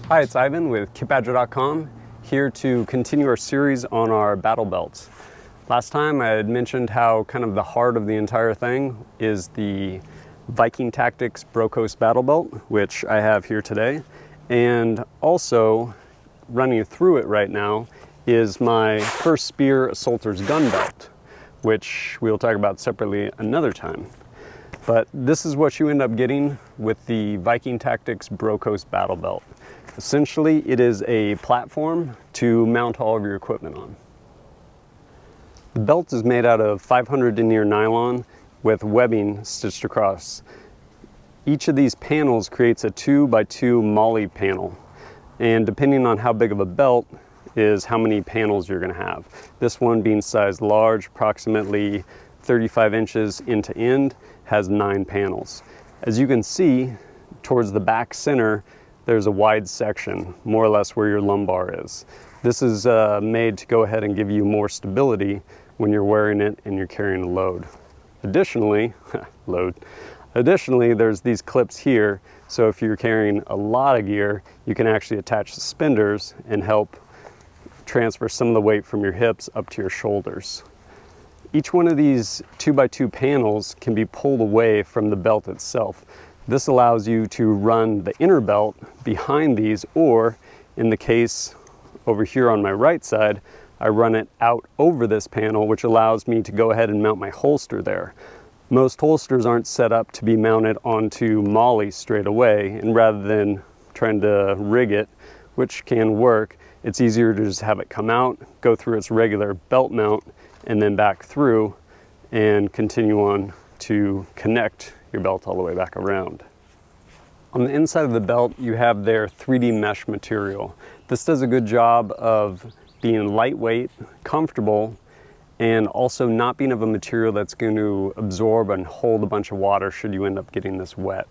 Hi, it's Ivan with kitbadger.com, here to continue our series on our battle belts. Last time I had mentioned how kind of the heart of the entire thing is the Viking Tactics Brokos battle belt, which I have here today. And also running through it right now is my First Spear Assaulter's gun belt, which we'll talk about separately another time. But this is what you end up getting with the Viking Tactics Brokos battle belt. Essentially, it is a platform to mount all of your equipment on. The belt is made out of 500 denier nylon with webbing stitched across. Each of these panels creates a 2x2 MOLLE panel, and depending on how big of a belt is how many panels you're going to have. This one, being sized large, approximately 35 inches end to end, has 9 panels. As you can see, towards the back center, there's a wide section, more or less where your lumbar is. This is made to go ahead and give you more stability when you're wearing it and you're carrying a load. Additionally, there's these clips here, so if you're carrying a lot of gear, you can actually attach suspenders and help transfer some of the weight from your hips up to your shoulders. Each one of these 2x2 panels can be pulled away from the belt itself. This allows you to run the inner belt behind these, or in the case over here on my right side, I run it out over this panel, which allows me to go ahead and mount my holster there. Most holsters aren't set up to be mounted onto MOLLE straight away, and rather than trying to rig it, which can work, it's easier to just have it come out, go through its regular belt mount, and then back through and continue on to connect your belt all the way back around. On the inside of the belt, you have their 3D mesh material. This does a good job of being lightweight, comfortable, and also not being of a material that's going to absorb and hold a bunch of water should you end up getting this wet.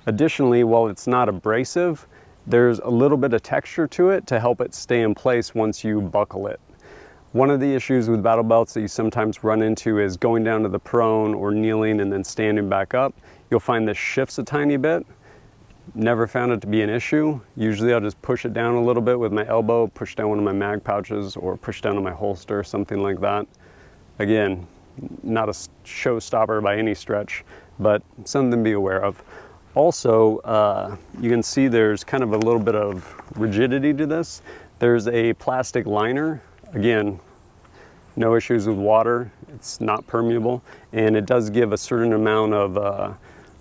Additionally, while it's not abrasive, there's a little bit of texture to it to help it stay in place once you buckle it. One of the issues with battle belts that you sometimes run into is going down to the prone or kneeling and then standing back up. You'll find this shifts a tiny bit. Never found it to be an issue. Usually I'll just push it down a little bit with my elbow, push down one of my mag pouches, or push down on my holster, something like that. Again, not a showstopper by any stretch, but something to be aware of. Also, you can see there's kind of a little bit of rigidity to this. There's a plastic liner. Again, no issues with water. It's not permeable, and it does give a certain amount of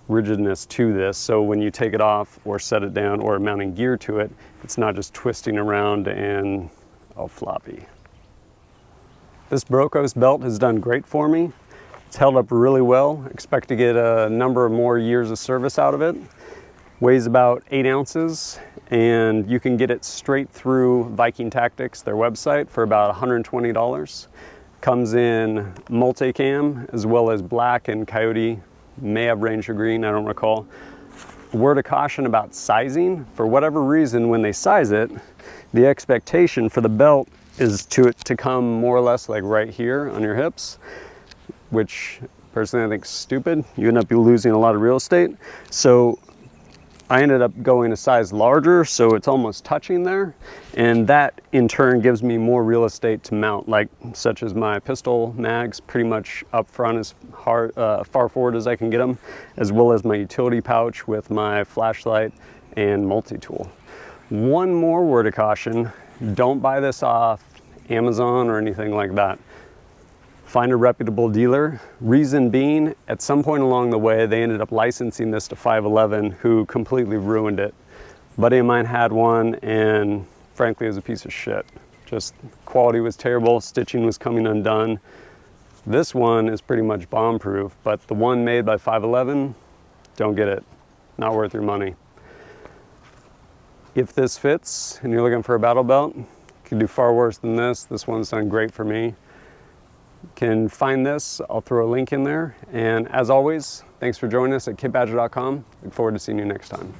rigidness to this. So when you take it off or set it down or mounting gear to it, it's not just twisting around and all floppy. This Brokos belt has done great for me. It's held up really well. Expect to get a number of more years of service out of it. Weighs about 8 ounces, and you can get it straight through Viking Tactics, their website, for about $120. Comes in multicam as well as black and coyote, may have Ranger green, I don't recall. Word of caution about sizing: for whatever reason, when they size it, the expectation for the belt is to come more or less like right here on your hips, which personally I think is stupid. You end up losing a lot of real estate. So I ended up going a size larger, so it's almost touching there, and that in turn gives me more real estate to mount, like such as my pistol mags pretty much up front as far forward as I can get them, as well as my utility pouch with my flashlight and multi-tool. One more word of caution: don't buy this off Amazon or anything like that. Find a reputable dealer. Reason being, at some point along the way, they ended up licensing this to 511, who completely ruined it. A buddy of mine had one, and frankly, it was a piece of shit. Just quality was terrible, stitching was coming undone. This one is pretty much bomb-proof, but the one made by 511, don't get it. Not worth your money. If this fits and you're looking for a battle belt, you can do far worse than this. This one's done great for me. Can find this, I'll throw a link in there. And as always, thanks for joining us at kitbadger.com. Look forward to seeing you next time.